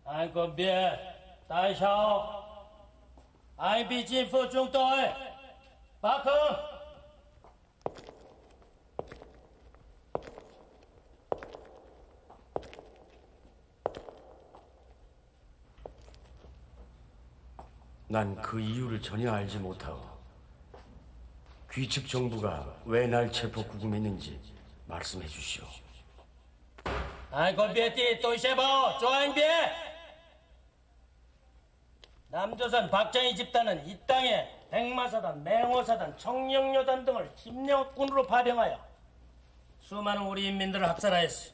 anh có biết tại sao anh bị chinh phục chúng tôi, phải không? 난 그 이유를 전혀 알지 못하고 귀측 정부가 왜 날 체포 구금했는지 말씀해 주시오. Anh có biết thì tôi sẽ báo cho anh biết. 남조선 박정희 집단은 이 땅에 백마사단, 맹호사단, 청령여단 등을 힘영군으로 파병하여 수많은 우리 인민들을 학살하였어.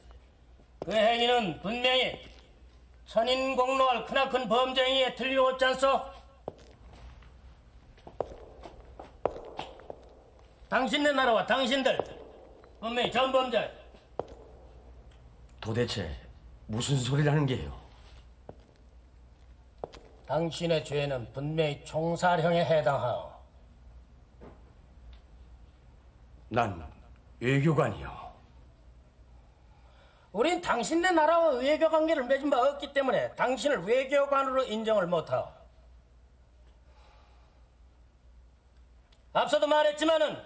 그 행위는 분명히 천인공노할 크나큰 범죄 행위에 틀림없지 않소? 당신네 나라와 당신들 분명히 전범죄. 도대체 무슨 소리를 하는 게요? 당신의 죄는 분명히 총살형에 해당하오. 난 외교관이요. 우린 당신네 나라와 외교 관계를 맺은 바 없기 때문에 당신을 외교관으로 인정을 못하오. 앞서도 말했지만은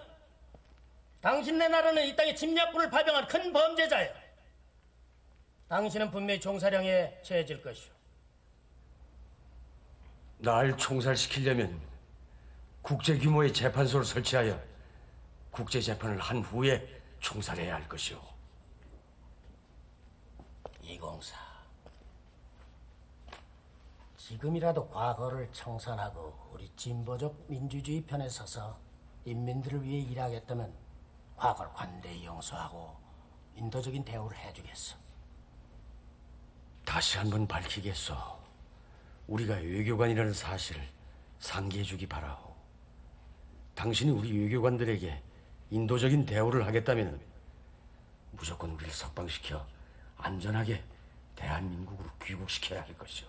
당신네 나라는 이 땅에 침략군을 파병한 큰 범죄자예요. 당신은 분명히 총살형에 처해질 것이오. 날 총살시키려면 국제 규모의 재판소를 설치하여 국제 재판을 한 후에 총살해야 할 것이오. 이공사, 지금이라도 과거를 청산하고 우리 진보적 민주주의 편에 서서 인민들을 위해 일하겠다면 과거를 관대히 용서하고 인도적인 대우를 해주겠어. 다시 한번 밝히겠소. 우리가 외교관이라는 사실을 상기해주기 바라오. 당신이 우리 외교관들에게 인도적인 대우를 하겠다면 무조건 우리를 석방시켜 안전하게 대한민국으로 귀국시켜야 할 것이오.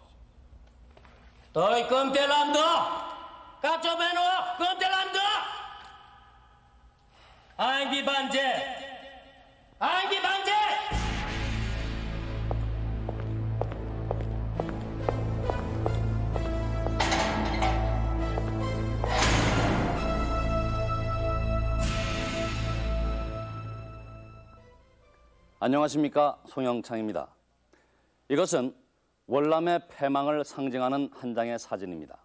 Tôi không thể làm được. Các chỗ bên đó không thể làm được. Anh bị ban chế. Anh bị ban chế. 안녕하십니까, 송영창입니다. 이것은 월남의 패망을 상징하는 한 장의 사진입니다.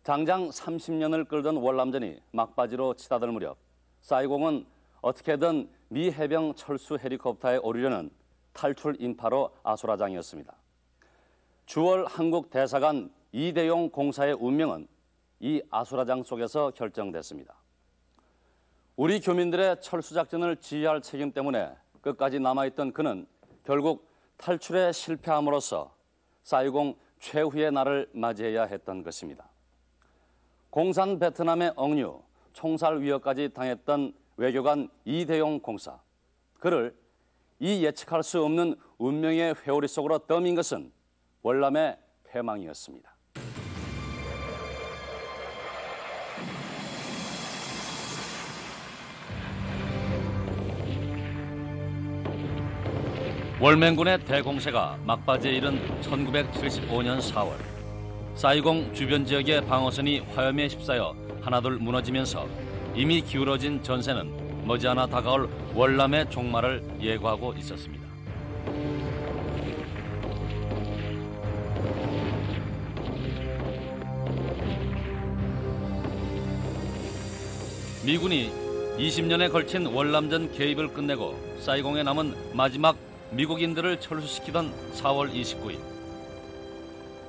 장장 30년을 끌던 월남전이 막바지로 치닫을 무렵 사이공은 어떻게든 미 해병 철수 헬리콥터에 오르려는 탈출 인파로 아수라장이었습니다. 주월 한국 대사관 이대용 공사의 운명은 이 아수라장 속에서 결정됐습니다. 우리 교민들의 철수 작전을 지휘할 책임 때문에 끝까지 남아있던 그는 결국 탈출에 실패함으로써 사이공 최후의 날을 맞이해야 했던 것입니다. 공산 베트남의 억류, 총살 위협까지 당했던 외교관 이대용 공사. 그를 이 예측할 수 없는 운명의 회오리 속으로 떠민 것은 월남의 패망이었습니다. 월맹군의 대공세가 막바지에 이른 1975년 4월 사이공 주변 지역의 방어선이 화염에 휩싸여 하나둘 무너지면서 이미 기울어진 전세는 머지않아 다가올 월남의 종말을 예고하고 있었습니다. 미군이 20년에 걸친 월남전 개입을 끝내고 사이공에 남은 마지막 미국인들을 철수시키던 4월 29일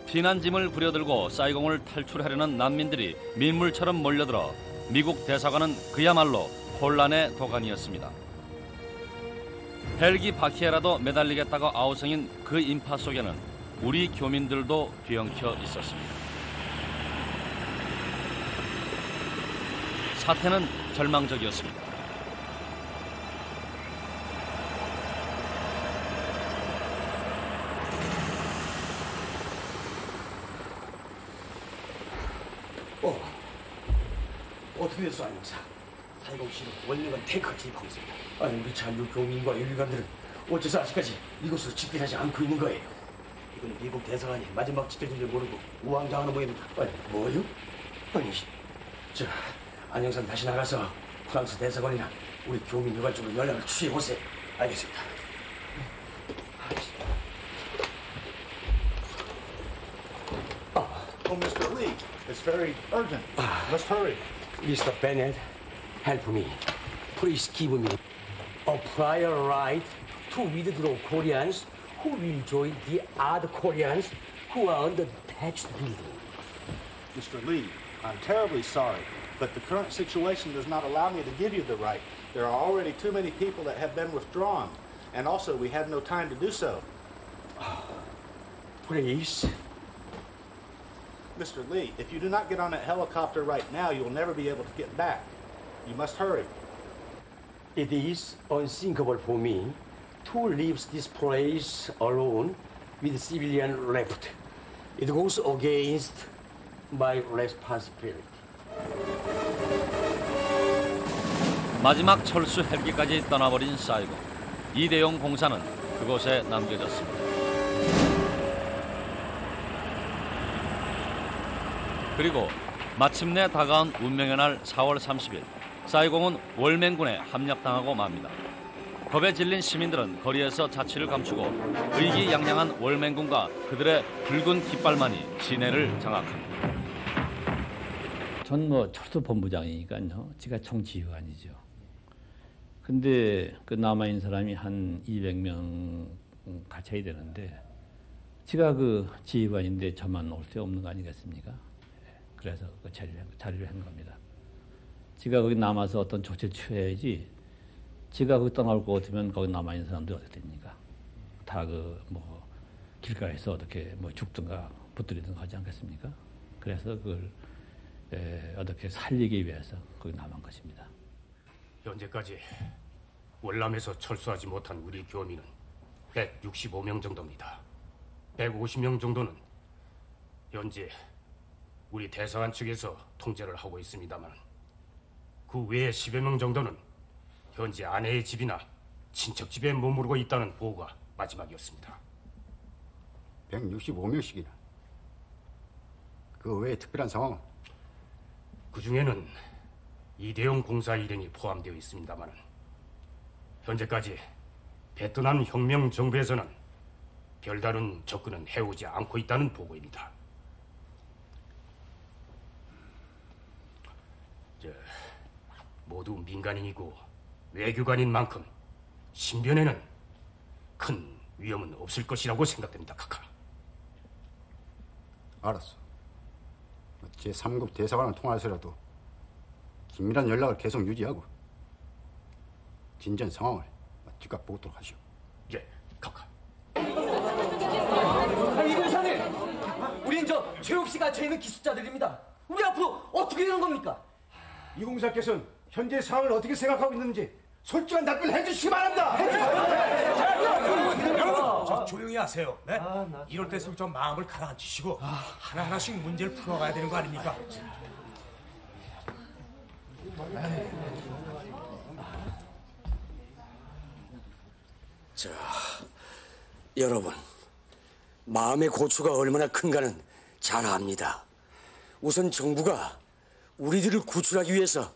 피난짐을 부려들고 사이공을 탈출하려는 난민들이 민물처럼 몰려들어 미국 대사관은 그야말로 혼란의 도가니였습니다. 헬기 바퀴에라도 매달리겠다고 아우성인 그 인파 속에는 우리 교민들도 뒤엉켜 있었습니다. 사태는 절망적이었습니다. 어떻게 됐어, 안영사? 사이공시는 원명은 탱크를 진입하고 있습니다. 아니, 우리 잔류 교민과 외교관들은 어째서 아직까지 이곳으로 집결하지 않고 있는 거예요? 우리 미국 대사관이 마지막 지켜줄 줄 모르고 우왕좌왕하는 모양입니다. 아니, 뭐요? 아니, 저 안영선 다시 나가서 프랑스 대사관이나 우리 교민 여관 쪽으로 연락을 취해보세요. 알겠습니다. Oh, Mr. Lee, it's very urgent. Let's hurry. Mr. Bennett, help me. Please give me a prior right to withdraw Koreans who will join the other Koreans who are under detached building. Mr. Lee, I'm terribly sorry, but the current situation does not allow me to give you the right. There are already too many people that have been withdrawn, and also we have no time to do so. Please. Mr. Lee, if you do not get on that helicopter right now, you'll never be able to get back. You must hurry. It is unthinkable for me to leave this place alone with civilian left. It goes against my responsibility. 마지막 철수 헬기까지 떠나버린 사이공. 이대용 공사는 그곳에 남겨졌습니다. 그리고 마침내 다가온 운명의 날 4월 30일 사이공은 월맹군에 함락당하고 맙니다. 겁에 질린 시민들은 거리에서 자취를 감추고 의기양양한 월맹군과 그들의 붉은 깃발만이 시내를 장악합니다. 전 뭐 철수본부장이니까요. 제가 총지휘관이죠. 근데 그 남아있는 사람이 한 200명 갇혀야 되는데 제가 그 지휘관인데 저만 올 수 없는 거 아니겠습니까? 그래서 그 자리를 한 겁니다. 제가 거기 남아서 어떤 조치를 취해야지 제가 거기 떠나올 것 같으면 거기 남아있는 사람들이 어떻게 됩니까? 다 그 뭐 길가에서 어떻게 뭐 죽든가 붙들리든가 하지 않겠습니까? 그래서 그걸 어떻게 살리기 위해서 거기 남은 것입니다. 현재까지 월남에서 철수하지 못한 우리 교민은 165명 정도입니다. 150명 정도는 현재 우리 대사관 측에서 통제를 하고 있습니다만 그 외에 10여 명 정도는 현재 아내의 집이나 친척 집에 머무르고 있다는 보고가 마지막이었습니다. 165명씩이나. 그 외에 특별한 상황은? 그 중에는 이대용 공사 일행이 포함되어 있습니다만 현재까지 베트남 혁명 정부에서는 별다른 접근은 해오지 않고 있다는 보고입니다. 모두 민간인이고 외교관인 만큼 신변에는 큰 위험은 없을 것이라고 생각됩니다, 카카. 알았어. 제3국 대사관을 통해서라도 긴밀한 연락을 계속 유지하고 진전 상황을 즉각 보도록 하시오. 예, 카카. 이공사님, 우린 저 최욱 씨가 죄 있는 기숙자들입니다. 우리 앞으로 어떻게 되는 겁니까? 이 공사께서는 현재 상황을 어떻게 생각하고 있는지 솔직한 답변을 해주시기 바랍니다. 여러분, 저 조용히 하세요. 네? 이럴 때일수록 좀 마음을 가라앉히시고 하나하나씩 문제를 풀어가야 되는 거 아닙니까? 자, 여러분, 마음의 고초가 얼마나 큰가는 잘 압니다. 우선 정부가 우리들을 구출하기 위해서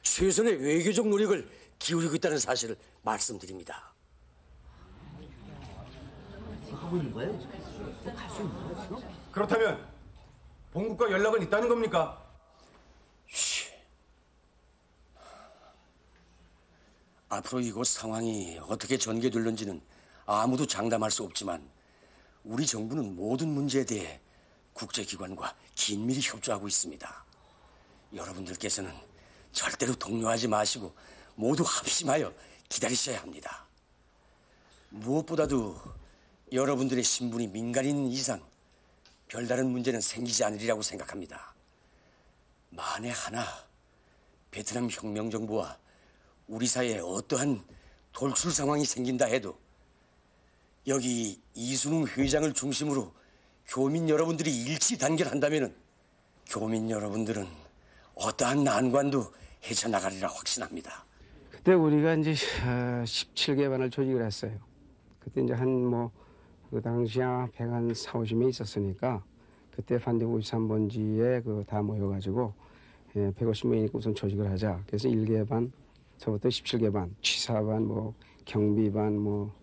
최선의 외교적 노력을 기울이고 있다는 사실을 말씀드립니다. 그렇다면 본국과 연락은 있다는 겁니까? 앞으로 이곳 상황이 어떻게 전개될는지는 아무도 장담할 수 없지만 우리 정부는 모든 문제에 대해 국제기관과 긴밀히 협조하고 있습니다. 여러분들께서는 절대로 동요하지 마시고 모두 합심하여 기다리셔야 합니다. 무엇보다도 여러분들의 신분이 민간인 이상 별다른 문제는 생기지 않으리라고 생각합니다. 만에 하나 베트남 혁명정부와 우리 사이에 어떠한 돌출 상황이 생긴다 해도 여기 이순웅 회장을 중심으로 교민 여러분들이 일치 단결한다면 교민 여러분들은 어떠한 난관도 헤쳐나가리라 확신합니다. 그때 우리가 이제 17개반을 조직을 했어요. 그때 이제 한 그 당시에 140명 있었으니까 그때 반대 53번지에 그 다 모여가지고 150명이니까 우선 조직을 하자. 그래서 1개반, 저부터 17개반, 취사반, 뭐 경비반, 뭐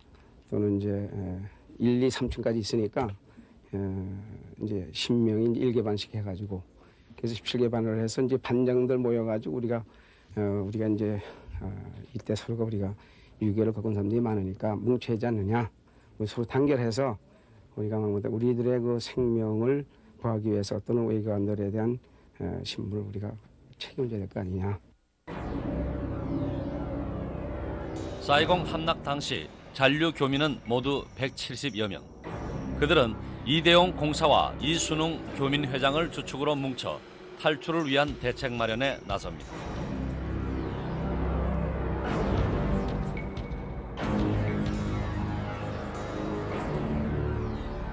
또는 이제 1, 2, 3층까지 있으니까 이제 10명이 1개반씩 해가지고 그래서 17개반을 해서 이제 반장들 모여가지고 우리가 이제 이때 서로가 우리가 유교를 갖고 온 사람들이 많으니까 뭉쳐야지 않느냐. 서로 단결해서 우리가 우리들의 그 생명을 보호하기 위해서 어떤 외교관들에 대한 신분을 우리가 책임져야 될 거 아니냐. 사이공 함락 당시 잔류 교민은 모두 170여 명. 그들은 이대용 공사와 이순웅 교민 회장을 주축으로 뭉쳐 탈출을 위한 대책 마련에 나섭니다.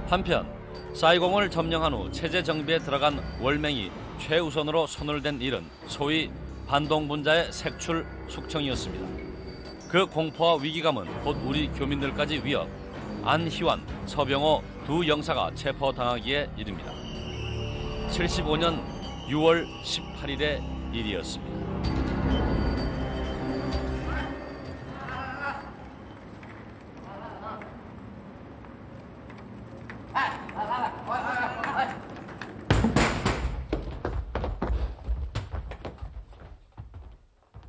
한편 사이공을 점령한 후 체제 정비에 들어간 월맹이 최우선으로 손을 댄 일은 소위 반동분자의 색출 숙청이었습니다. 그 공포와 위기감은 곧 우리 교민들까지 위협, 안희환, 서병호 두 영사가 체포당하기에 이릅니다. 75년 6월 18일의 일이었습니다.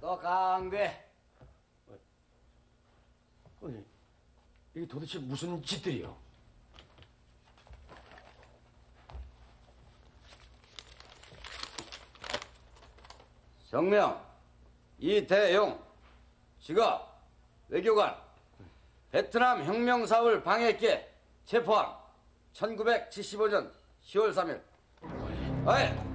너 강대. 아니, 이게 도대체 무슨 짓들이요? 정명, 이대용, 지각, 외교관, 베트남 혁명 사업을 방해했기에 체포함. 1975년 10월 3일. 어이!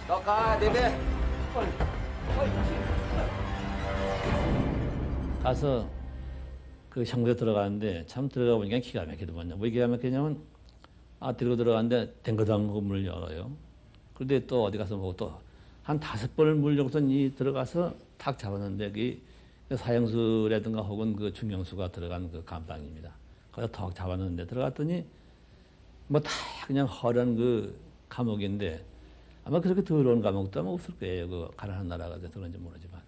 너 가, 네네. 가서 그 향부에 들어가는데 참 들어가 보니까 기가 막히더만요. 왜 기가 막히냐면 들고 들어가는데 댕거당 문을 열어요. 그런데 또 어디 가서 보고 또 한 5번을 물려고서 들어가서 탁 잡았는데 그 사형수라든가 혹은 그 중형수가 들어간 그 감방입니다. 거기서 턱 잡았는데 들어갔더니 뭐 다 그냥 허런 그 감옥인데 아마 그렇게 더러운 감옥도 아마 없을 거예요. 그 가난한 나라가 그런지 모르지만.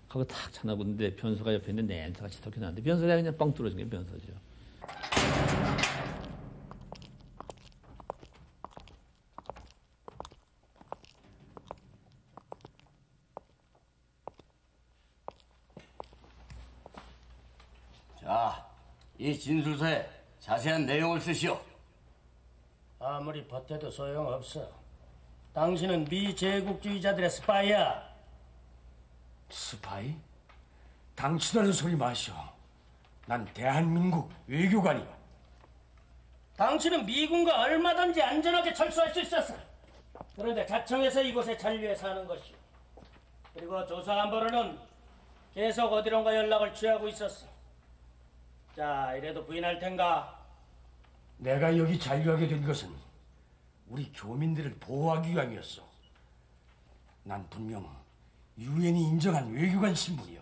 거기 탁 쳐다보는데 변소가 옆에 있는데 냄새가 지독히 나는데 변소가 그냥 뻥 뚫어진 게 변소죠. 자, 이 진술서에 자세한 내용을 쓰시오. 아무리 버텨도 소용없어. 당신은 미제국주의자들의 스파이야. 스파이? 당신하는 소리 마시오. 난 대한민국 외교관이오. 당신은 미군과 얼마든지 안전하게 철수할 수 있었어. 그런데 자청해서 이곳에 잔류해 사는 것이오. 그리고 조사한 바로는 계속 어디론가 연락을 취하고 있었어. 자, 이래도 부인할 텐가? 내가 여기 잔류하게 된 것은 우리 교민들을 보호하기 위함이었어. 난 분명 유엔이 인정한 외교관 신분이요.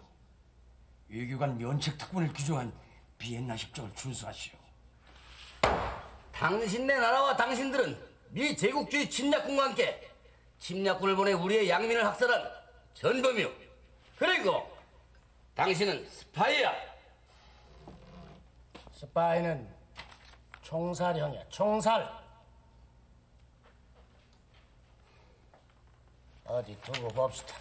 외교관 면책 특권을 규정한 비엔나 협정을 준수하시오. 당신네 나라와 당신들은 미 제국주의 침략군과 함께 침략군을 보내 우리의 양민을 학살한 전범이요. 그리고 당신은 스파이야. 스파이는 총살형이야. 총살. 어디 두고 봅시다.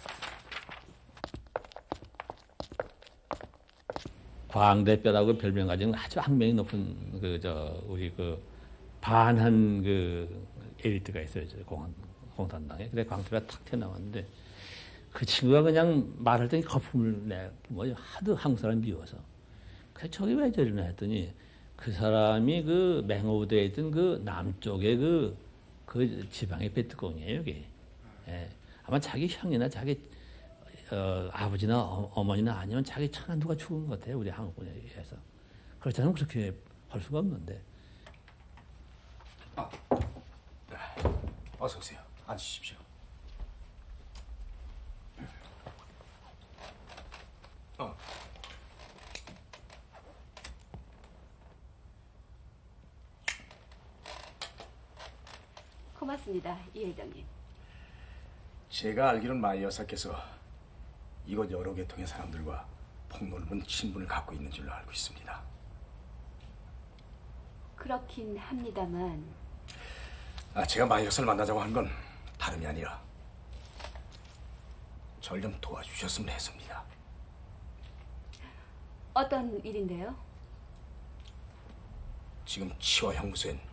광대뼈라고 별명 가진 아주 학명이 높은 우리 반한 에리트가 있어요. 공산당에. 그래 광대뼈가 탁 튀어나왔는데 그 친구가 그냥 말할 때 거품을 내고 하도 한국 사람 미워서. 그래서 저기 왜 저러나 했더니 그 사람이 그 맹호우대에 있던 그 남쪽의 그 지방의 베트콩이에요, 여기. 예. 아마 자기 형이나 자기 아버지나 어머니나 아니면 자기 차가 누가 죽은 것 같아요, 우리 한국군에 의해서. 그렇지 않으면 그렇게 할 수가 없는데. 어서 오세요. 앉으십시오. 고맙습니다, 이 회장님. 제가 알기로는 마 여사께서 이곳 여러 계통의 사람들과 폭넓은 친분을 갖고 있는 줄로 알고 있습니다. 그렇긴 합니다만. 제가 마 여사를 만나자고 한 건 다름이 아니라 절 좀 도와주셨으면 했습니다. 어떤 일인데요? 지금 치와 형무소엔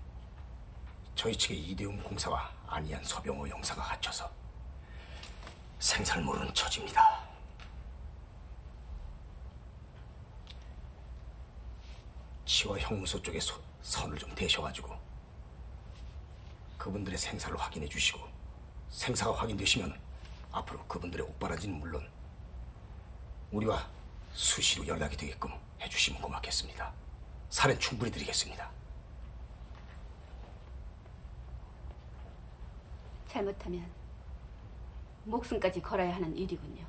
저희 측의 이대웅 공사와 안희안 서병호 영사가 갇혀서 생사를 모르는 처지입니다. 치와 형무소 쪽에 선을 좀 대셔가지고 그분들의 생사를 확인해 주시고 생사가 확인되시면 앞으로 그분들의 옥바라지는 물론 우리와 수시로 연락이 되게끔 해주시면 고맙겠습니다. 사례는 충분히 드리겠습니다. 잘못하면 목숨까지 걸어야 하는 일이군요.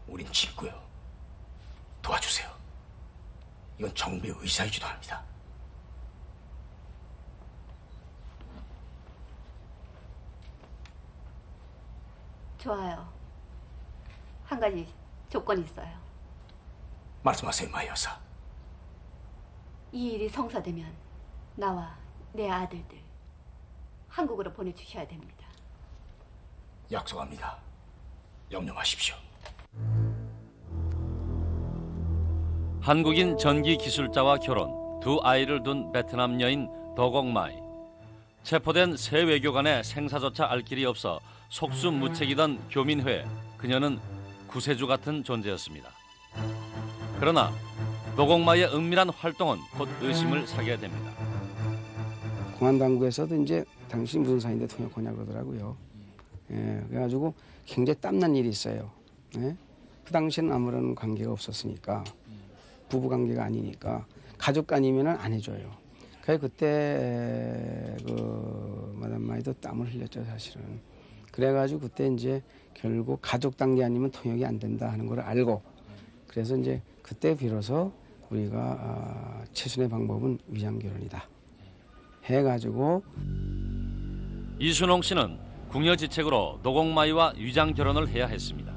우린 친구요. 도와주세요. 이건 정부의 의사이기도 합니다. 좋아요. 한 가지 조건이 있어요. 말씀하세요, 마 여사. 이 일이 성사되면 나와 내 아들들 한국으로 보내주셔야 됩니다. 약속합니다. 염려 마십시오. 한국인 전기 기술자와 결혼, 두 아이를 둔 베트남 여인 더곡마이. 체포된 새 외교관의 생사조차 알 길이 없어 속수무책이던 교민회. 그녀는 구세주 같은 존재였습니다. 그러나 더곡마이의 은밀한 활동은 곧 의심을 사게 됩니다. 공안 당국에서도 이제 당신 무슨 사이인데 통역하냐 그러더라고요. 예, 그래가지고 굉장히 땀난 일이 있어요. 예? 그 당시에는 아무런 관계가 없었으니까, 부부 관계가 아니니까 가족 간이면은 안 해줘요. 그래서 그때 그 마담 마이도 땀을 흘렸죠, 사실은. 그래가지고 그때 이제 결국 가족 단계 아니면 통역이 안 된다 하는 걸 알고, 그래서 이제 그때 비로소 우리가 최선의 방법은 위장 결혼이다 해가지고. 이순홍 씨는 궁여지책으로 더곡마이와 위장 결혼을 해야 했습니다.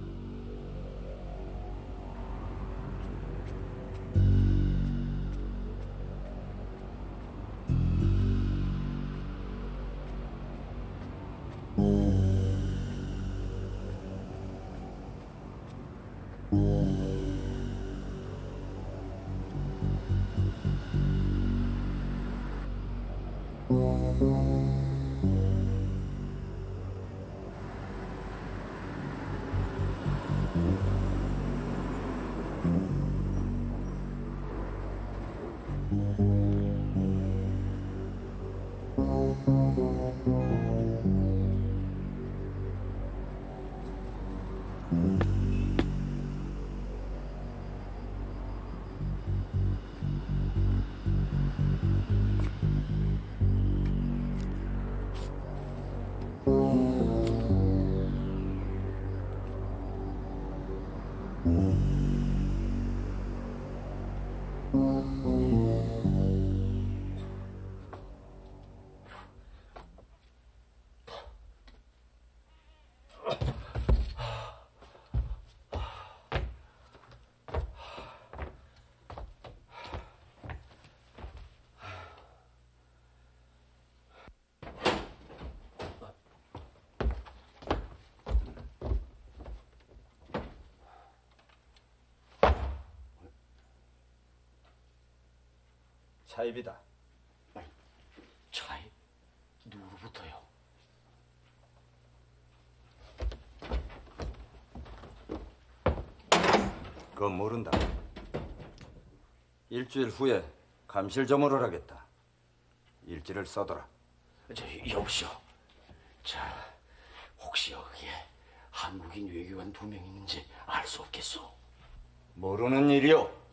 차입이다. 차입? 누구부터요? 그건 모른다. 일주일 후에 감실 점호를 하겠다. 일지를 써둬라. 여보시오. 자, 혹시 여기에 한국인 외교관 2명 있는지 알 수 없겠소? 모르는 일이오.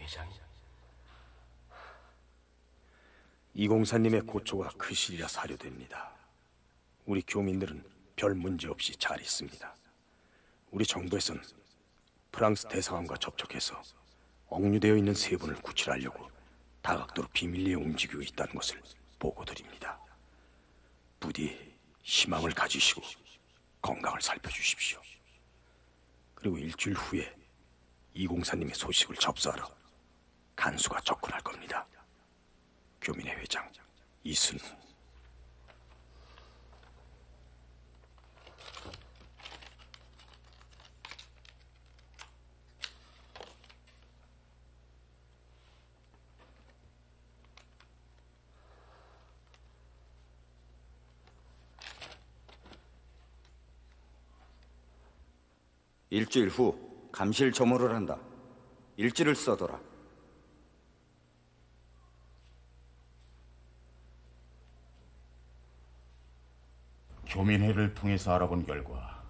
회장이. 이공사님의 고초가 크시리라 사료됩니다. 우리 교민들은 별 문제 없이 잘 있습니다. 우리 정부에서는 프랑스 대사관과 접촉해서 억류되어 있는 세 분을 구출하려고 다각도로 비밀리에 움직이고 있다는 것을 보고드립니다. 부디 희망을 가지시고 건강을 살펴주십시오. 그리고 일주일 후에 이공사님의 소식을 접수하러 간수가 접근할 겁니다. 교민회 회장 이순우. 일주일 후 감실 조모를 한다. 일지를 써둬라. 교민회를 통해서 알아본 결과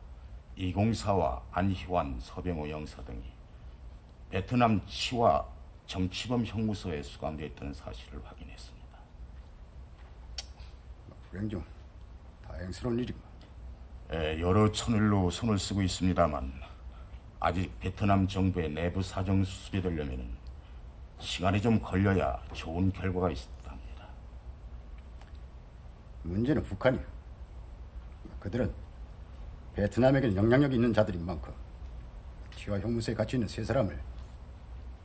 이공사와 안희환, 서병호 영사 등이 베트남 치와 정치범 형무소에 수감되어 있다는 사실을 확인했습니다. 불행 중 다행스러운 일입니다. 여러 천일로 손을 쓰고 있습니다만 아직 베트남 정부의 내부 사정 수습이 되려면 시간이 좀 걸려야 좋은 결과가 있을 겁니다. 문제는 북한이야. 그들은 베트남에게는 영향력이 있는 자들인 만큼 치와 형무소에 갇혀 있는 세 사람을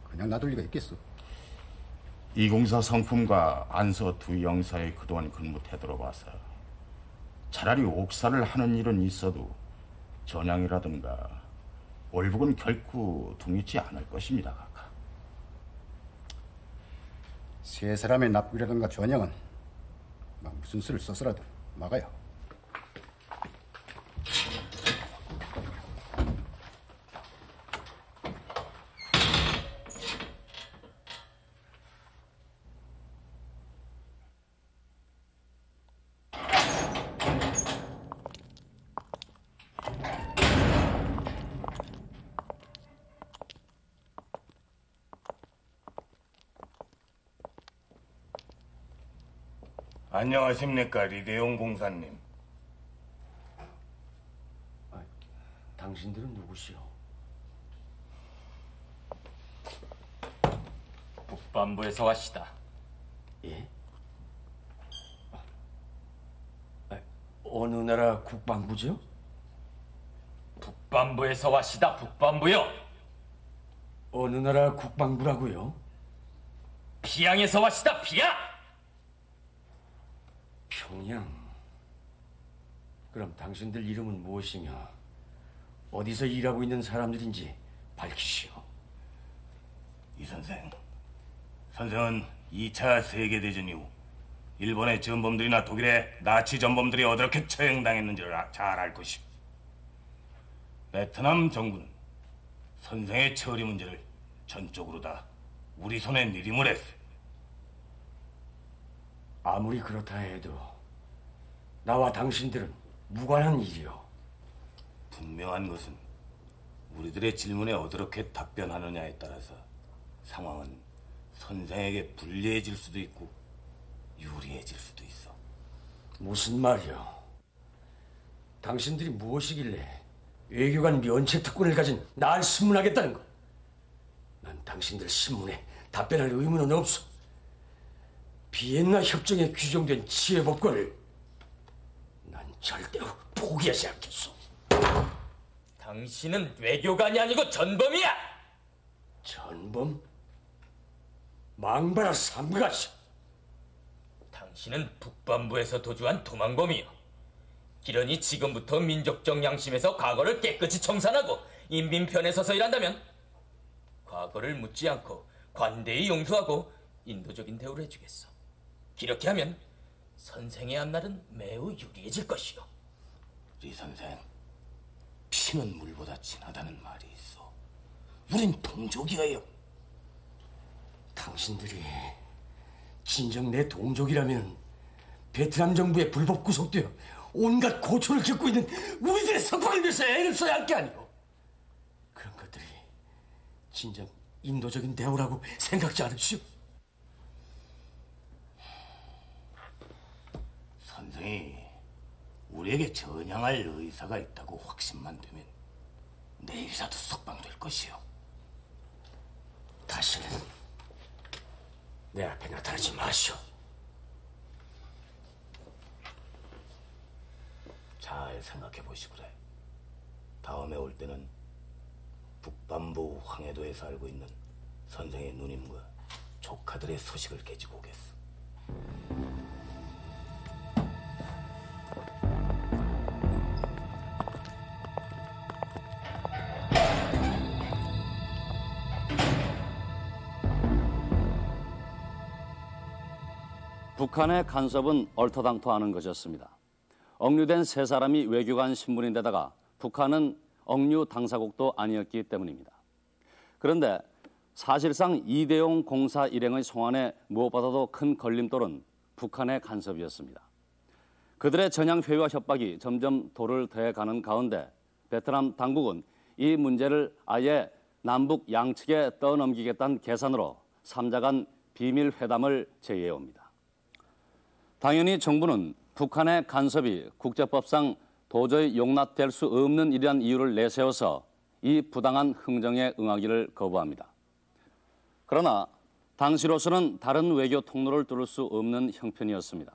그냥 놔둘 리가 있겠어. 이공사 성품과 안서 두 영사의 그동안 근무 태도로 봐서 차라리 옥사를 하는 일은 있어도 전향이라든가 월북은 결코 둥이지 않을 것입니다. 각하. 세 사람의 납부라든가 전향은 무슨 수를 써서라도 막아야. 안녕하십니까, 리대용 공사님. 당신들은 누구시오? 북반부에서 왔시다. 예? 어느 나라 국방부죠? 북반부에서 왔시다, 북반부요. 어느 나라 국방부라고요? 피양에서 왔시다, 피양! 평양. 그럼 당신들 이름은 무엇이며 어디서 일하고 있는 사람들인지 밝히시오. 이 선생은 2차 세계대전 이후 일본의 전범들이나 독일의 나치 전범들이 어떻게 처형당했는지를 잘 알 것이오. 베트남 정부는 선생의 처리 문제를 전적으로 다 우리 손에 내림을 했어. 아무리 그렇다 해도 나와 당신들은 무관한 일이오. 분명한 것은 우리들의 질문에 어떻게 답변하느냐에 따라서 상황은 선생에게 불리해질 수도 있고 유리해질 수도 있어. 무슨 말이오? 당신들이 무엇이길래 외교관 면책 특권을 가진 날 신문하겠다는 것? 난 당신들 신문에 답변할 의무는 없어. 비엔나 협정에 규정된 지혜법권을 난 절대로 포기하지 않겠소. 당신은 외교관이 아니고 전범이야! 전범? 망발아 삼가시. 당신은 북반부에서 도주한 도망범이요. 기런이 지금부터 민족적 양심에서 과거를 깨끗이 청산하고 인민 편에 서서 일한다면 과거를 묻지 않고 관대히 용서하고 인도적인 대우를 해주겠어. 이렇게 하면 선생의 앞날은 매우 유리해질 것이요. 리 선생, 피는 물보다 진하다는 말이 있어. 우린 동족이에요. 당신들이 진정 내 동족이라면 베트남 정부의 불법 구속되어 온갖 고초를 겪고 있는 우리들의 석방을 위해서 애를 써야 할 게 아니오. 그런 것들이 진정 인도적인 대우라고 생각지 않으시오? 선생이 우리에게 전향할 의사가 있다고 확신만 되면 내일이라도 석방될 것이오. 다시는 내 앞에 나타나지 마시오. 잘 생각해 보시구래. 다음에 올 때는 북반부 황해도에 살고 있는 선생의 누님과 조카들의 소식을 가지고 오겠어. 북한의 간섭은 얼토당토하는 것이었습니다. 억류된 세 사람이 외교관 신분인데다가 북한은 억류 당사국도 아니었기 때문입니다. 그런데 사실상 이대용 공사 일행의 송환에 무엇보다도 큰 걸림돌은 북한의 간섭이었습니다. 그들의 전향 회유와 협박이 점점 도를 더해가는 가운데 베트남 당국은 이 문제를 아예 남북 양측에 떠넘기겠다는 계산으로 3자 간 비밀 회담을 제의해옵니다. 당연히 정부는 북한의 간섭이 국제법상 도저히 용납될 수 없는 일이란 이유를 내세워서 이 부당한 흥정에 응하기를 거부합니다. 그러나 당시로서는 다른 외교 통로를 뚫을 수 없는 형편이었습니다.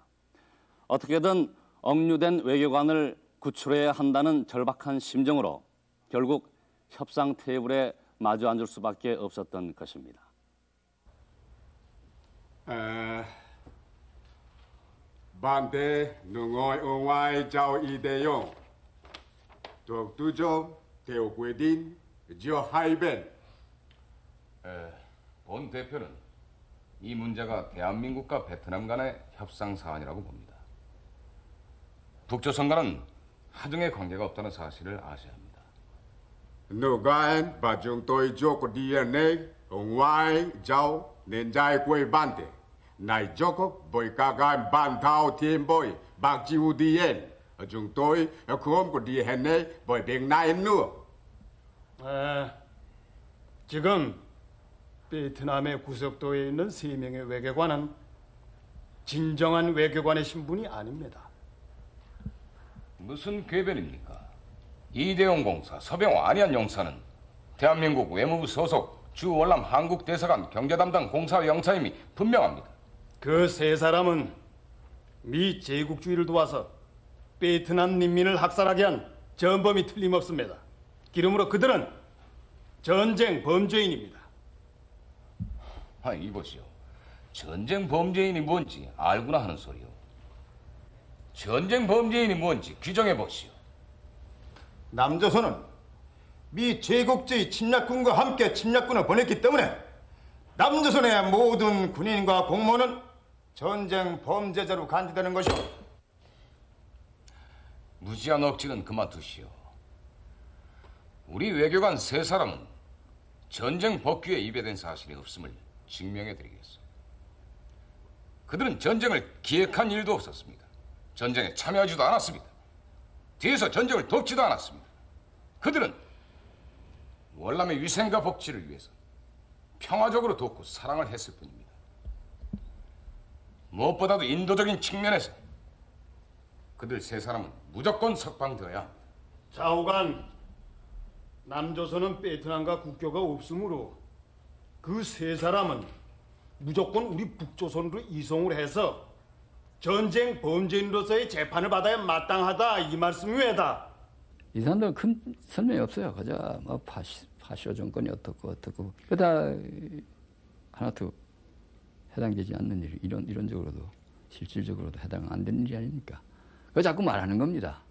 어떻게든 억류된 외교관을 구출해야 한다는 절박한 심정으로 결국 협상 테이블에 마주 앉을 수밖에 없었던 것입니다. Bante nungoi ngoài chào y tế용 thuộc tu cho theo quyết định giữa hai bên. 본 대표는 이 문제가 대한민국과 베트남 간의 협상 사안이라고 봅니다. 북조선과는 하등의 관계가 없다는 사실을 아셔야 합니다. Nugain và chúng tôi cho có DNA ở ngoài chào nên giải quyết vấn đề. Này Jacob với các gái bàn thảo thêm bồi bác chịu điên. Chúng tôi không có DNA với bên này nữa. 지금 베트남의 구석도에 있는 3명의 외교관은 진정한 외교관의 신분이 아닙니다. 무슨 궤변입니까? 이대용 공사, 서병호, 안희안 용사는 대한민국 외무부 소속 주 월남 한국 대사관 경제 담당 공사 영사임이 분명합니다. 그 세 사람은 미 제국주의를 도와서 베트남 인민을 학살하게 한 전범이 틀림없습니다. 기름으로 그들은 전쟁 범죄인입니다. 이보시오. 전쟁 범죄인이 뭔지 알구나 하는 소리요. 전쟁 범죄인이 뭔지 규정해 보시오. 남조선은 미 제국주의 침략군과 함께 침략군을 보냈기 때문에 남조선의 모든 군인과 공무원은 전쟁 범죄자로 간주되는 것이오. 무지한 억지는 그만두시오. 우리 외교관 세 사람은 전쟁 법규에 위배된 사실이 없음을 증명해드리겠소. 그들은 전쟁을 기획한 일도 없었습니다. 전쟁에 참여하지도 않았습니다. 뒤에서 전쟁을 돕지도 않았습니다. 그들은 월남의 위생과 복지를 위해서 평화적으로 돕고 사랑을 했을 뿐입니다. 무엇보다도 인도적인 측면에서 그들 세 사람은 무조건 석방되어야 합니다. 좌우간 남조선은 베트남과 국교가 없으므로 그 세 사람은 무조건 우리 북조선으로 이송을 해서 전쟁 범죄인으로서의 재판을 받아야 마땅하다 이 말씀 외에다. 이 사람들은 큰 설명이 없어요. 그저 뭐 파쇼 정권이 어떻고 그다 하나도 해당되지 않는 일, 이론적으로도 실질적으로도 해당 안 되는 일이 아닙니까? 그거 자꾸 말하는 겁니다.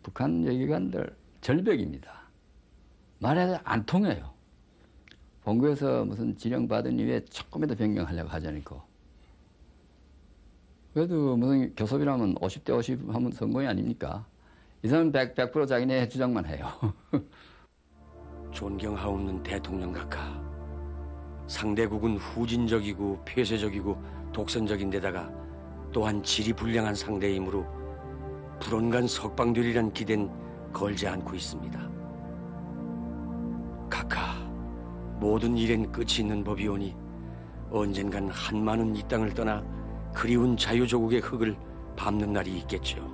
북한 외교관들 절벽입니다. 말해도 안 통해요. 본국에서 무슨 지령받은 이후에 조금이라도 변경하려고 하지 않고. 그래도 무슨 교섭이라면 50대 50 하면 성공이 아닙니까? 이 사람은 100% 자기네 주장만 해요. 존경하옵는 대통령 각하. 상대국은 후진적이고 폐쇄적이고 독선적인 데다가 또한 질이 불량한 상대이므로 불언간 석방되리란 기대는 걸지 않고 있습니다. 각하, 모든 일엔 끝이 있는 법이오니 언젠간 한마는 이 땅을 떠나 그리운 자유조국의 흙을 밟는 날이 있겠죠.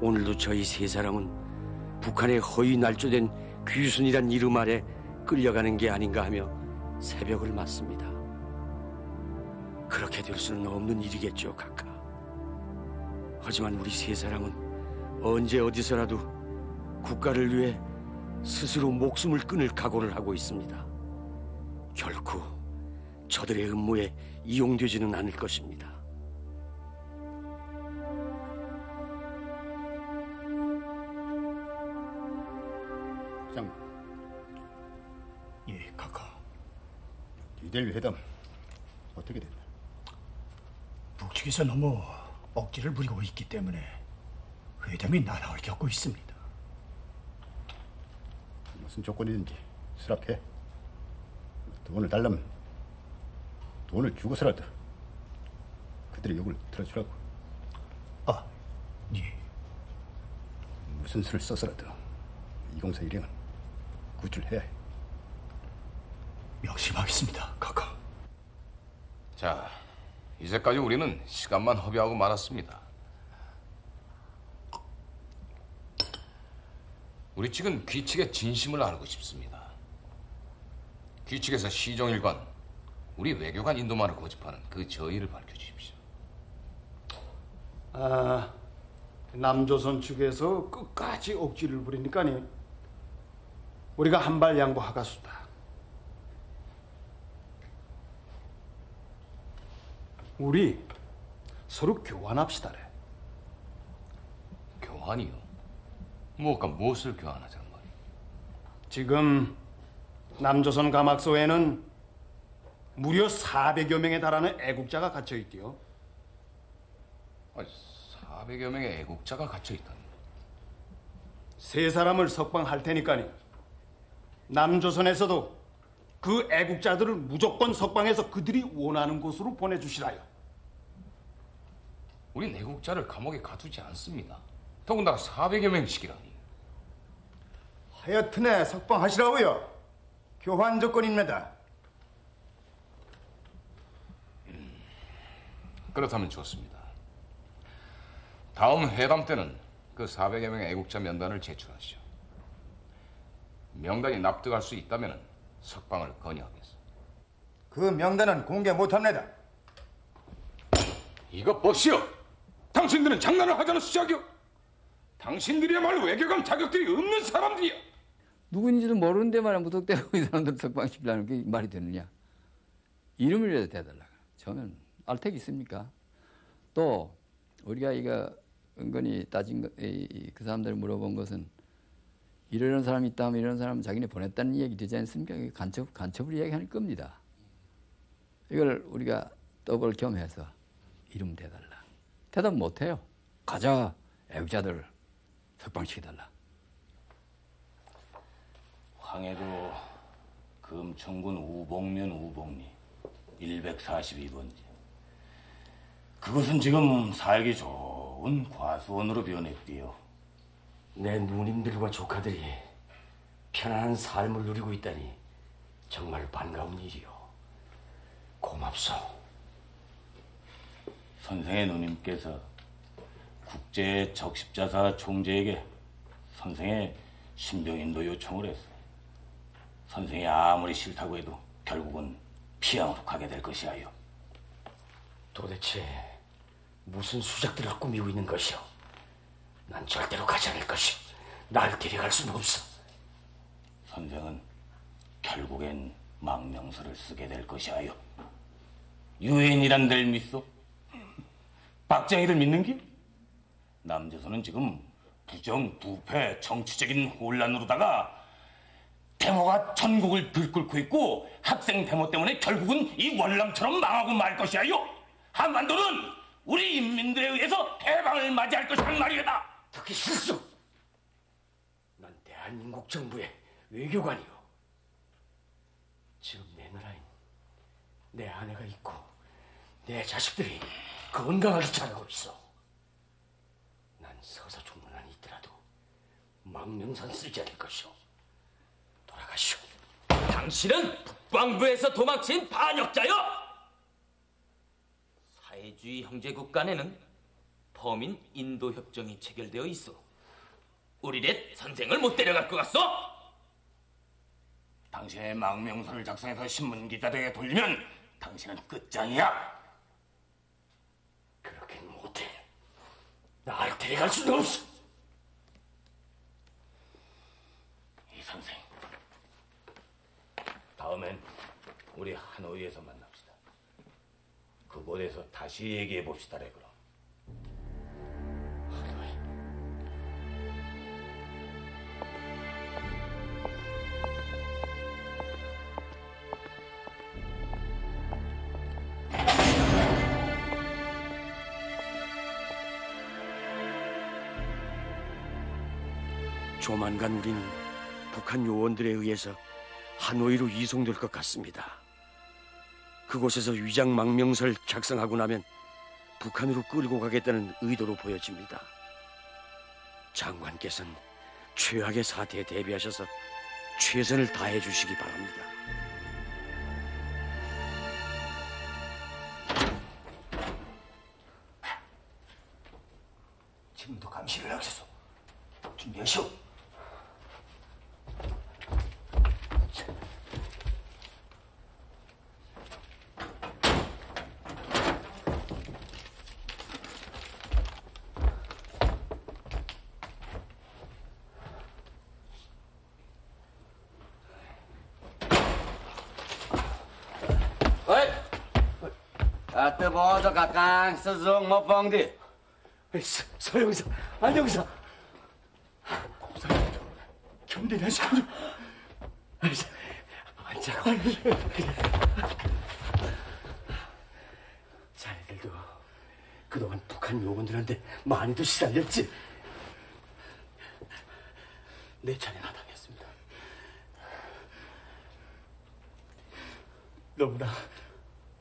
오늘도 저희 세 사람은 북한의 허위 날조된 귀순이란 이름 아래 끌려가는 게 아닌가 하며 새벽을 맞습니다. 그렇게 될 수는 없는 일이겠죠, 카카. 하지만 우리 세 사람은 언제 어디서라도 국가를 위해 스스로 목숨을 끊을 각오를 하고 있습니다. 결코 저들의 음모에 이용되지는 않을 것입니다. 장군. 예, 카카. 이델 회담 어떻게 됐나? 북측에서 너무 억지를 부리고 있기 때문에 회담이 난항을 겪고 있습니다. 무슨 조건이든지 수락해. 돈을 달라면 돈을 주고서라도 그들의 욕을 들어주라고. 아, 예. 무슨 수를 써서라도 이공사 일행은 구출해야 해. 명심하겠습니다, 카카. 자, 이제까지 우리는 시간만 허비하고 말았습니다. 우리 측은 귀측의 진심을 알고 싶습니다. 귀측에서 시종일관 우리 외교관 인도만을 고집하는 그 저희를 밝혀주십시오. 남조선 측에서 끝까지 억지를 부리니까니 우리가 한발 양보하가수다. 우리 서로 교환합시다래. 교환이요? 뭐가 무엇을 교환하자는 말이에요? 지금 남조선 감학소에는 무려 400여 명에 달하는 애국자가 갇혀 있디요. 아니, 400여 명의 애국자가 갇혀 있다니. 세 사람을 석방할 테니까니 남조선에서도 그 애국자들을 무조건 석방해서 그들이 원하는 곳으로 보내주시라요. 우린 애국자를 감옥에 가두지 않습니다. 더군다나 400여 명씩이라니. 하여튼에 석방하시라고요. 교환 조건입니다. 그렇다면 좋습니다. 다음 회담 때는 그 400여 명의 애국자 명단을 제출하시오. 명단이 납득할 수 있다면 석방을 건의하겠소. 그 명단은 공개 못합니다. 이것 보시오. 당신들은 장난을 하자는 수작이오. 당신들이야말로 외교관 자격들이 없는 사람들이야. 누군지도 모르는데 말이야 무턱대고 이 사람들 석방시키려는 게 말이 되느냐. 이름이라도 대달라. 저는 알택이 있습니까? 또 우리가 이거 은근히 따진 그 사람들 물어본 것은 이런 사람이 있다면 이런 사람 자기네 보냈다는 얘기 되지 않습니까? 간첩을 이야기할 겁니다. 이걸 우리가 떡을 겸해서 이름 대달라. 대답 못해요. 가자. 애국자들 석방시켜달라. 황해도 금천군 우봉면 우봉리 142번지. 그것은 지금 살기 좋은 과수원으로 변했디요. 내 누님들과 조카들이 편안한 삶을 누리고 있다니 정말 반가운 일이요. 고맙소. 선생의 누님께서 국제 적십자사 총재에게 선생의 신병인도 요청을 했어요. 선생이 아무리 싫다고 해도 결국은 피양으로 가게 될 것이야요. 도대체 무슨 수작들을 꾸미고 있는 것이오? 난 절대로 가지 않을 것이오. 날 데려갈 수는 없어. 선생은 결국엔 망명서를 쓰게 될 것이야요. 유엔이란 데를 믿소? 박정희를 믿는 게? 남조선은 지금 부정, 부패, 정치적인 혼란으로다가 데모가 전국을 들끓고 있고 학생 데모 때문에 결국은 이 월남처럼 망하고 말 것이야요. 한반도는 우리 인민들에 의해서 해방을 맞이할 것이란 말이다. 듣기 싫소. 난 대한민국 정부의 외교관이요. 지금 내 나라엔 내 아내가 있고 내 자식들이 건강하게 자라고 있어. 난 서서 죽는 한이 있더라도 망명선 쓰지 않을 것이오. 돌아가시오. 당신은 북방부에서 도망친 반역자요! 사회주의 형제국 간에는 범인 인도 협정이 체결되어 있어. 우리를 선생을 못 데려갈 것 같소? 당신의 망명서를 작성해서 신문 기자들에게 돌리면 당신은 끝장이야. 그렇게 못해. 날 데려갈 수는 없어. 이 선생, 다음엔 우리 하노이에서 만납시다. 그곳에서 다시 얘기해 봅시다, 레그로. 조만간 우리는 북한 요원들에 의해서 하노이로 이송될 것 같습니다. 그곳에서 위장 망명서를 작성하고 나면 북한으로 끌고 가겠다는 의도로 보여집니다. 장관께서는 최악의 사태에 대비하셔서 최선을 다해 주시기 바랍니다. 지금도 감시를 하겠소. 준비하시오. 아뜨 보조 가강 스승 못 봉디. 서영사, 안영사. 견디는 시간 좀. 앉자고. 자네들도 그동안 북한 요원들한테 많이도 시달렸지. 내 차례나 당했습니다. 너무나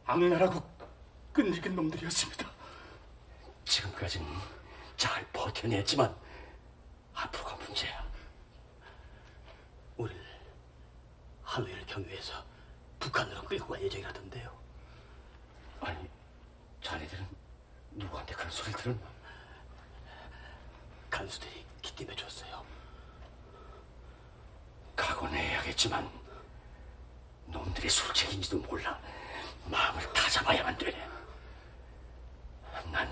악랄하고 끈질긴 놈들이었습니다. 지금까지는 잘 버텨냈지만 앞으로가 문제야. 우리를 하노이를 경유해서 북한으로 끌고 갈 예정이라던데요. 아니, 자네들은 누구한테 그런 소리를 들었나? 간수들이 기침해 줬어요. 각오는 해야겠지만 놈들의 술책인지도 몰라. 마음을 다잡아야만 되네. 난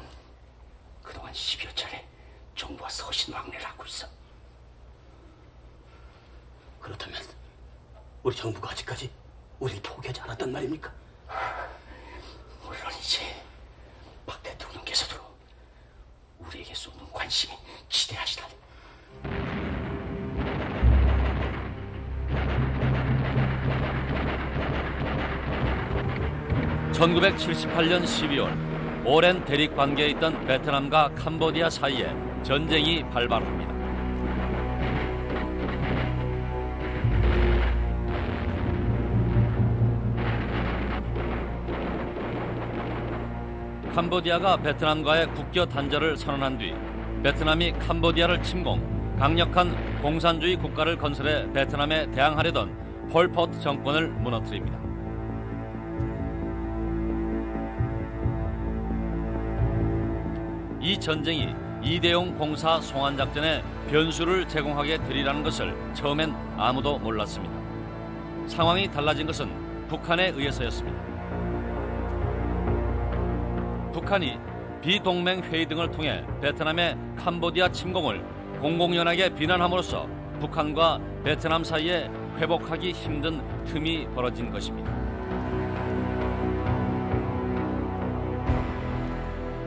그동안 10여 차례 정부와 서신왕래를 하고 있어. 그렇다면 우리 정부가 아직까지 우리를 포기하지 않았단 말입니까? 물론이지. 박 대통령께서도 우리에게 쏟는 관심이 지대하시다니. 1978년 12월 오랜 대립 관계에 있던 베트남과 캄보디아 사이에 전쟁이 발발합니다. 캄보디아가 베트남과의 국교 단절을 선언한 뒤 베트남이 캄보디아를 침공, 강력한 공산주의 국가를 건설해 베트남에 대항하려던 폴포트 정권을 무너뜨립니다. 이 전쟁이 이대용 공사 송환 작전에 변수를 제공하게 되리라는 것을 처음엔 아무도 몰랐습니다. 상황이 달라진 것은 북한에 의해서였습니다. 북한이 비동맹 회의 등을 통해 베트남의 캄보디아 침공을 공공연하게 비난함으로써 북한과 베트남 사이에 회복하기 힘든 틈이 벌어진 것입니다.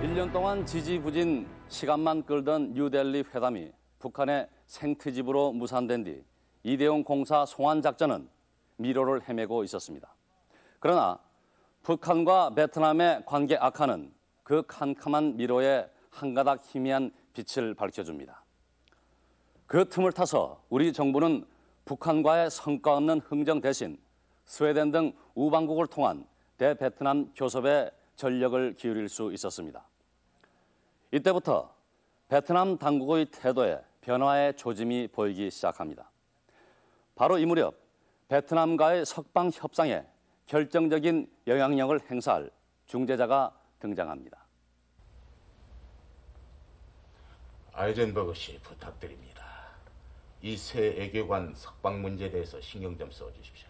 1년 동안 지지부진 시간만 끌던 뉴델리 회담이 북한의 생트집으로 무산된 뒤 이대용 공사 송환 작전은 미로를 헤매고 있었습니다. 그러나 북한과 베트남의 관계 악화는 그 캄캄한 미로에 한 가닥 희미한 빛을 밝혀줍니다. 그 틈을 타서 우리 정부는 북한과의 성과 없는 흥정 대신 스웨덴 등 우방국을 통한 대베트남 교섭에 전력을 기울일 수 있었습니다. 이때부터 베트남 당국의 태도에 변화의 조짐이 보이기 시작합니다. 바로 이 무렵 베트남과의 석방 협상에 결정적인 영향력을 행사할 중재자가 등장합니다. 아이젠버그 씨 부탁드립니다. 이 새 외교관 석방 문제에 대해서 신경 좀 써주십시오.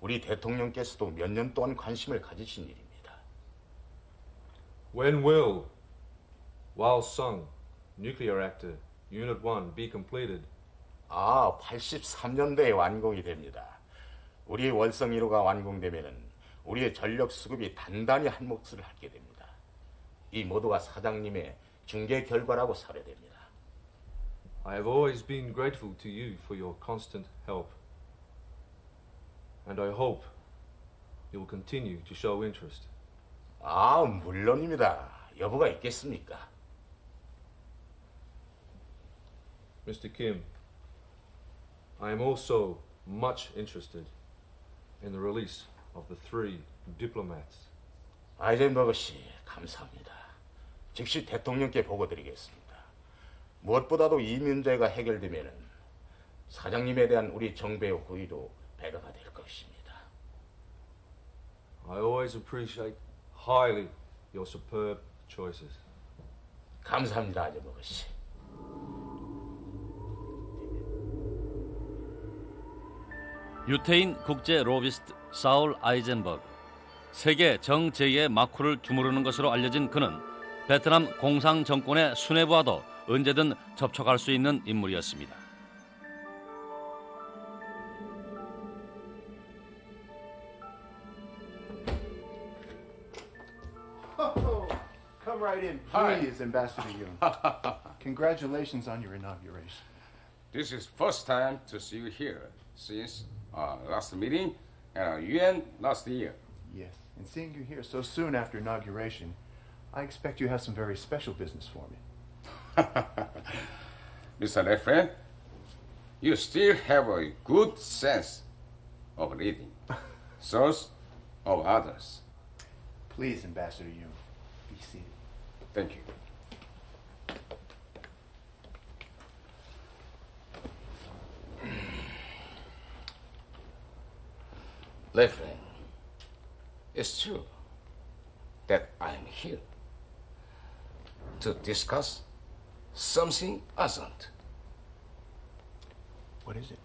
우리 대통령께서도 몇 년 동안 관심을 가지신 일입니다. When will Walsung Nuclear Reactor Unit 1 be completed? 83년대에 완공이 됩니다. 우리의 월성 1호가 완공되면은 우리의 전력 수급이 단단히 한 몫을 하게 됩니다. 이 모두가 사장님의 중개 결과라고 사례됩니다. I have always been grateful to you for your constant help. And I hope you will continue to show interest. 물론입니다. 여부가 있겠습니까? Mr. Kim, I am also much interested in the release of the 3 diplomats. 아이젠버그 씨, 감사합니다. 즉시 대통령께 보고드리겠습니다. 무엇보다도 이 문제가 해결되면 사장님에 대한 우리 정부의 호의도 배가가 될 것입니다. I always appreciate highly your superb choices. 감사합니다, 아이젠버그 씨. 유태인 국제 로비스트 사울 아이젠버그. 세계 정재의 마쿠를 주무르는 것으로 알려진 그는 베트남 공상 정권의 수뇌부와도 언제든 접촉할 수 있는 인물이었습니다. Come right in, please, Ambassador Yoon. Congratulations on your inauguration. This is first time to see you here since last meeting and UN last year. Yes, and seeing you here so soon after inauguration, I expect you have some very special business for me. Mr. Lefren, you still have a good sense of reading thoughts of others. Please, Ambassador Yoon, be seated. Thank you. Lefren, it's true that I am here to discuss something urgent. What is it?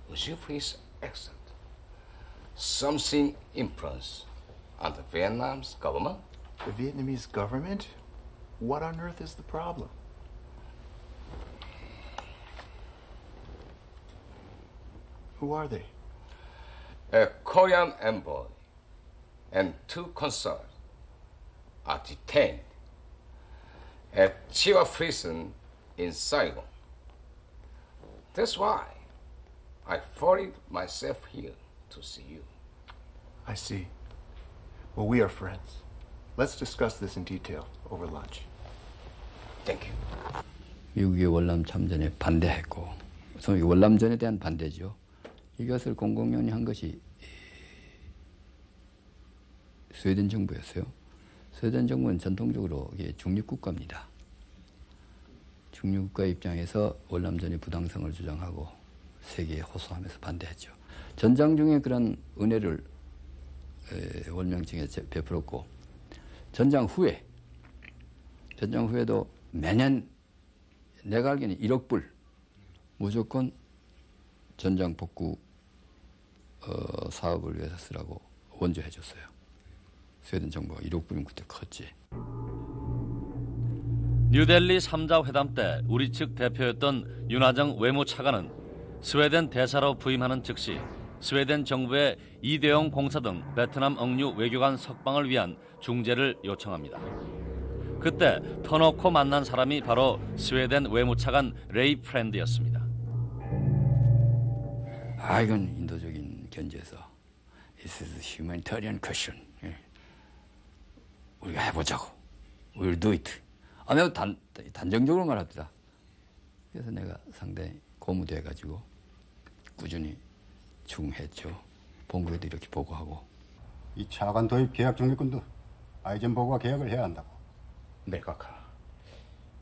Would you please accept something influence on the Vietnam's government? The Vietnamese government? What on earth is the problem? Who are they? A Korean envoy and 2 consuls are detained at Chiwa prison in Saigon. That's why I followed myself here to see you. I see. Well, we are friends. Let's discuss this in detail over lunch. Thank you. 미국의 월남 참전에 반대했고, 우선 월남전에 대한 반대죠. 이것을 공공연히 한 것이 스웨덴 정부였어요. 스웨덴 정부는 전통적으로 이게 중립국가입니다. 중립국가 입장에서 월남전의 부당성을 주장하고 세계에 호소하면서 반대했죠. 전장 중에 그런 은혜를 월명층에 베풀었고, 전장 후에도 매년 내가 알기에는 1억 불 무조건 전장 복구 사업을 위해서 쓰라고 원조해 줬어요. 스웨덴 정부가 1억 불이면 그때 컸지. 뉴델리 3자 회담 때 우리 측 대표였던 윤하정 외무차관은 스웨덴 대사로 부임하는 즉시 스웨덴 정부의 이대용 공사 등 베트남 억류 외교관 석방을 위한 중재를 요청합니다. 그때 터놓고 만난 사람이 바로 스웨덴 외무차관 레이 프렌드였습니다. 이건 인도적인 견제에서 This is humanitarian question. 우리가 해보자고. We'll do it. 매우 단정적으로 말합니다. 그래서 내가 상당히 고무돼가지고 꾸준히 중했죠. 본국에도 이렇게 보고하고. 이 차관 도입 계약 중립군도 아이젠버그가 계약을 해야 한다고. 네, 카카.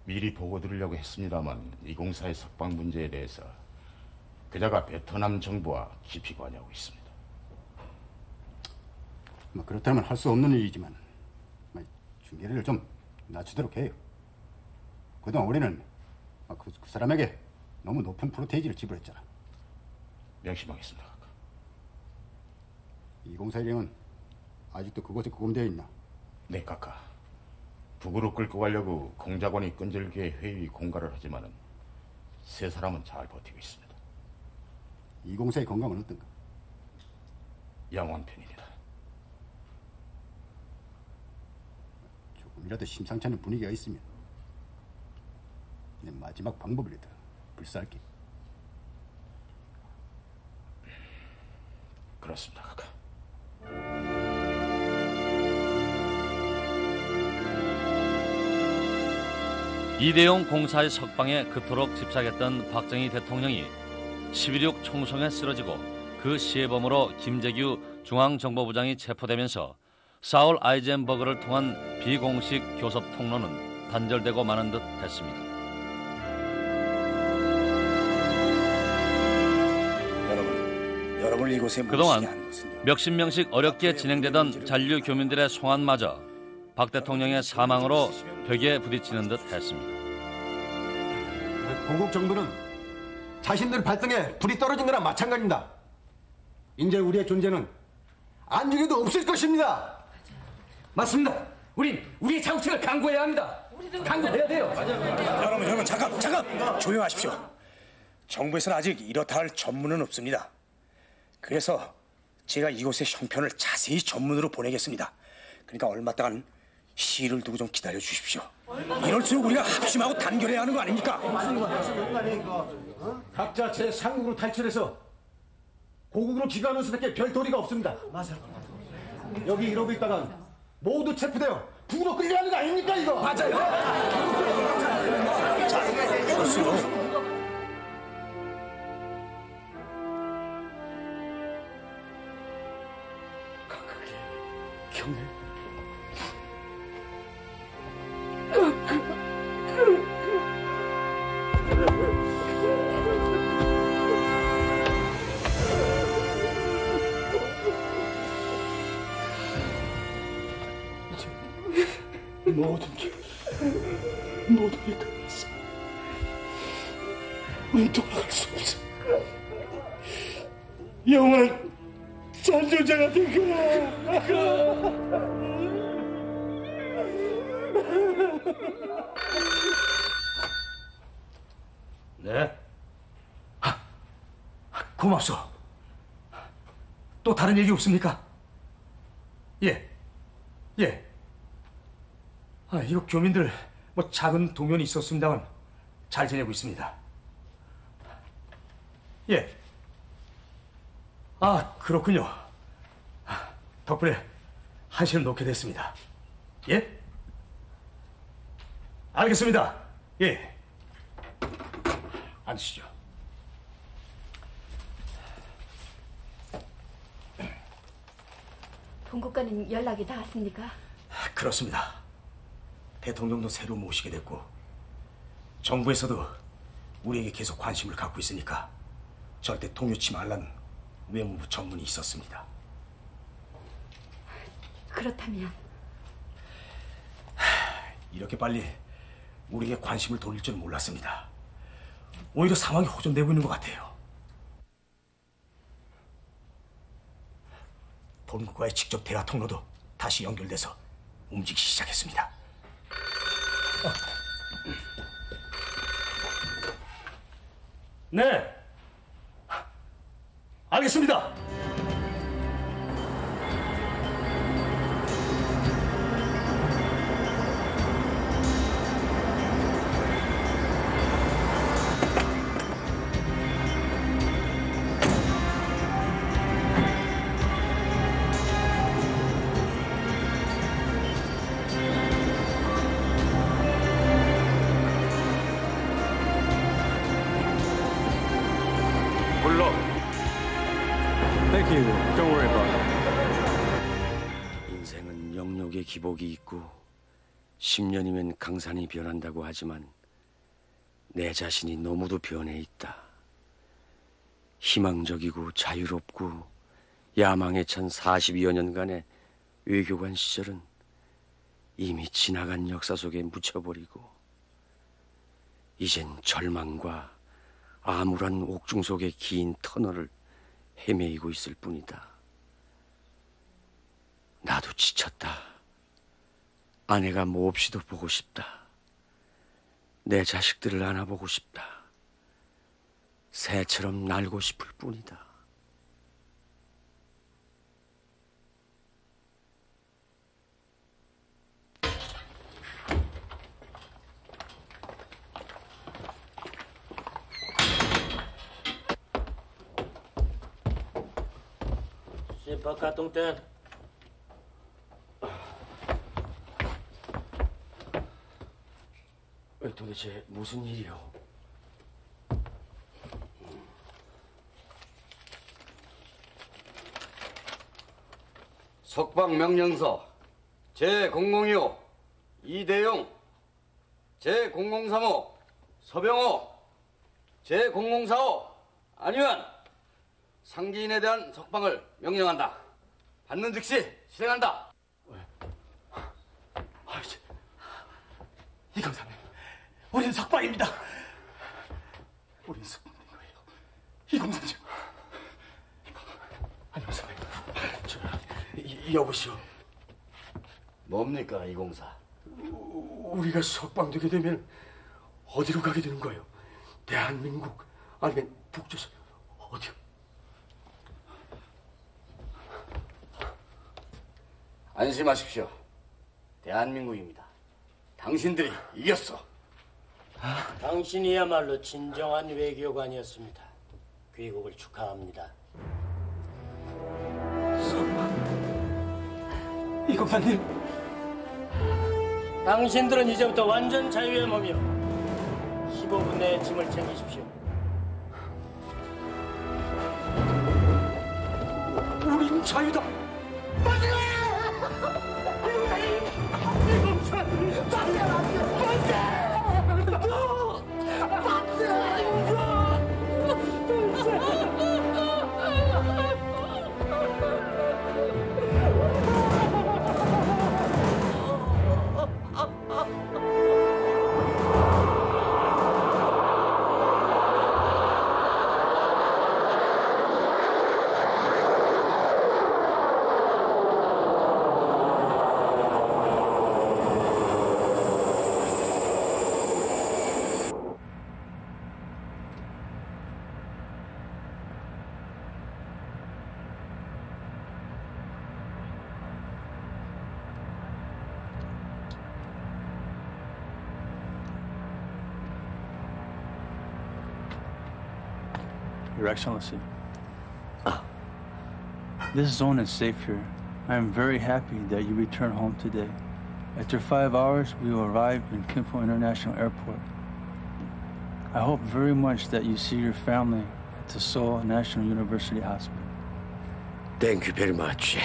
미리 보고 드리려고 했습니다만 이 공사의 석방 문제에 대해서 그자가 베트남 정부와 깊이 관여하고 있습니다. 뭐 그렇다면 할 수 없는 일이지만 중계를 좀 낮추도록 해요. 그동안 우리는 그 사람에게 너무 높은 프로테이지를 지불했잖아. 명심하겠습니다. 이 공사일행은 아직도 그곳에 구금되어 있나? 네, 카카. 북으로 끌고 가려고 공작원이 끈질기게 회의 공갈을 하지만은 세 사람은 잘 버티고 있습니다. 이 공사의 건강은 어떤가? 양호한 편입니다. 조금이라도 심상치 않은 분위기가 있으면 내 마지막 방법이라도 불사할게. 그렇습니다, 카카. 이대용 공사의 석방에 그토록 집착했던 박정희 대통령이 11.6 총성에 쓰러지고 그 시해범으로 김재규 중앙정보부장이 체포되면서 사울 아이젠버그를 통한 비공식 교섭 통로는 단절되고 마는 듯 했습니다. 여러분 이곳에 그동안 몇십 명씩 어렵게 진행되던 잔류 교민들의 송환마저 박 대통령의 사망으로 벽에 부딪히는 듯 했습니다. 고국 정부는 자신들 발등에 불이 떨어진 거나 마찬가지입니다. 이제 우리의 존재는 안중에도 없을 것입니다. 맞습니다. 우리의 자국책을 강구해야 합니다. 강구해야 돼요. 여러분 잠깐 조용하십시오. 정부에서는 아직 이렇다 할 전문은 없습니다. 그래서 제가 이곳의 형편을 자세히 전문으로 보내겠습니다. 그러니까 얼마 동안 시일을 두고 좀 기다려 주십시오. 이럴수록 우리가 합심하고 단결해야 하는 거 아닙니까? 각자 제 상국으로 탈출해서 고국으로 귀가하는 수밖에 별 도리가 없습니다. 맞아. 여기 이러고 있다간 모두 체포되어 북으로 끌려가는 거 아닙니까 이거? 맞아요. 좋습니다. 경례. 모든 게 끝났어. 우린 돌아갈 수 없어. 영원한 잔존자가 될 거야. 네. 고맙소. 또 다른 얘기 없습니까? 예. 이거 교민들 작은 동요는 있었습니다만 잘 지내고 있습니다. 예. 그렇군요. 덕분에 한시를 놓게 됐습니다. 예? 알겠습니다. 예. 앉으시죠. 본국과는 연락이 닿았습니까? 그렇습니다. 대통령도 새로 모시게 됐고 정부에서도 우리에게 계속 관심을 갖고 있으니까 절대 통요치 말라는 외무부 전문이 있었습니다. 그렇다면 이렇게 빨리 우리에게 관심을 돌릴 줄 몰랐습니다. 오히려 상황이 호전되고 있는 것 같아요. 본국과의 직접 대화 통로도 다시 연결돼서 움직이기 시작했습니다. 네, 알겠습니다. 인생은 영역의 기복이 있고 10년이면 강산이 변한다고 하지만 내 자신이 너무도 변해 있다. 희망적이고 자유롭고 야망에 찬 42여 년간의 외교관 시절은 이미 지나간 역사 속에 묻혀버리고 이젠 절망과 암울한 옥중 속의 긴 터널을 헤매이고 있을 뿐이다. 나도 지쳤다. 아내가 몹시도 보고 싶다. 내 자식들을 안아보고 싶다. 새처럼 날고 싶을 뿐이다. 바카통텐 도대체 무슨 일이요? 석방 명령서 제002호 이대용, 제003호 서병호, 제004호 안유한 상기인에 대한 석방을 명령한다. 받는 즉시 실행한다. 이검사님, 우린 석방입니다. 우린 석방된 거예요. 이검사님. 안녕하세요. 여보시오. 뭡니까, 이공사? 우리가 석방되게 되면 어디로 가게 되는 거예요? 대한민국 아니면 북조선 어디요? 안심하십시오. 대한민국입니다. 당신들이 이겼어. 당신이야말로 진정한 외교관이었습니다. 귀국을 축하합니다. 이검사님. 당신들은 이제부터 완전 자유의 몸이요. 15분 내에 짐을 챙기십시오. 우린 자유다. Your Excellency. This zone is safe here. I am very happy that you return home today. After 5 hours, we will arrive in Kimpo International Airport. I hope very much that you see your family at the Seoul National University Hospital. Thank you very much.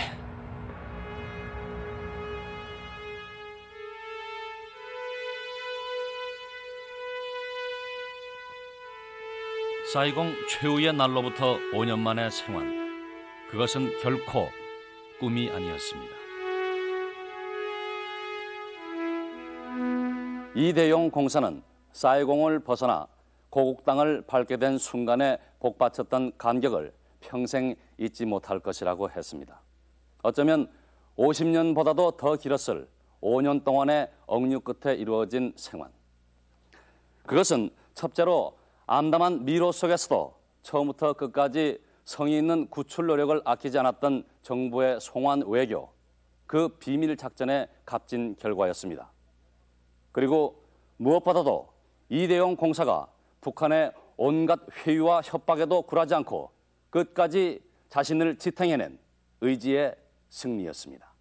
사이공 최후의 날로부터 5년 만의 생還. 그것은 결코 꿈이 아니었습니다. 이대용 공사는 사이공을 벗어나 고국 땅을 밟게 된 순간에 복받쳤던 감격을 평생 잊지 못할 것이라고 했습니다. 어쩌면 50년보다도 더 길었을 5년 동안의 억류 끝에 이루어진 생還. 그것은 첫째로 암담한 미로 속에서도 처음부터 끝까지 성의 있는 구출 노력을 아끼지 않았던 정부의 송환 외교, 그 비밀 작전의 값진 결과였습니다. 그리고 무엇보다도 이대용 공사가 북한의 온갖 회유와 협박에도 굴하지 않고 끝까지 자신을 지탱해낸 의지의 승리였습니다.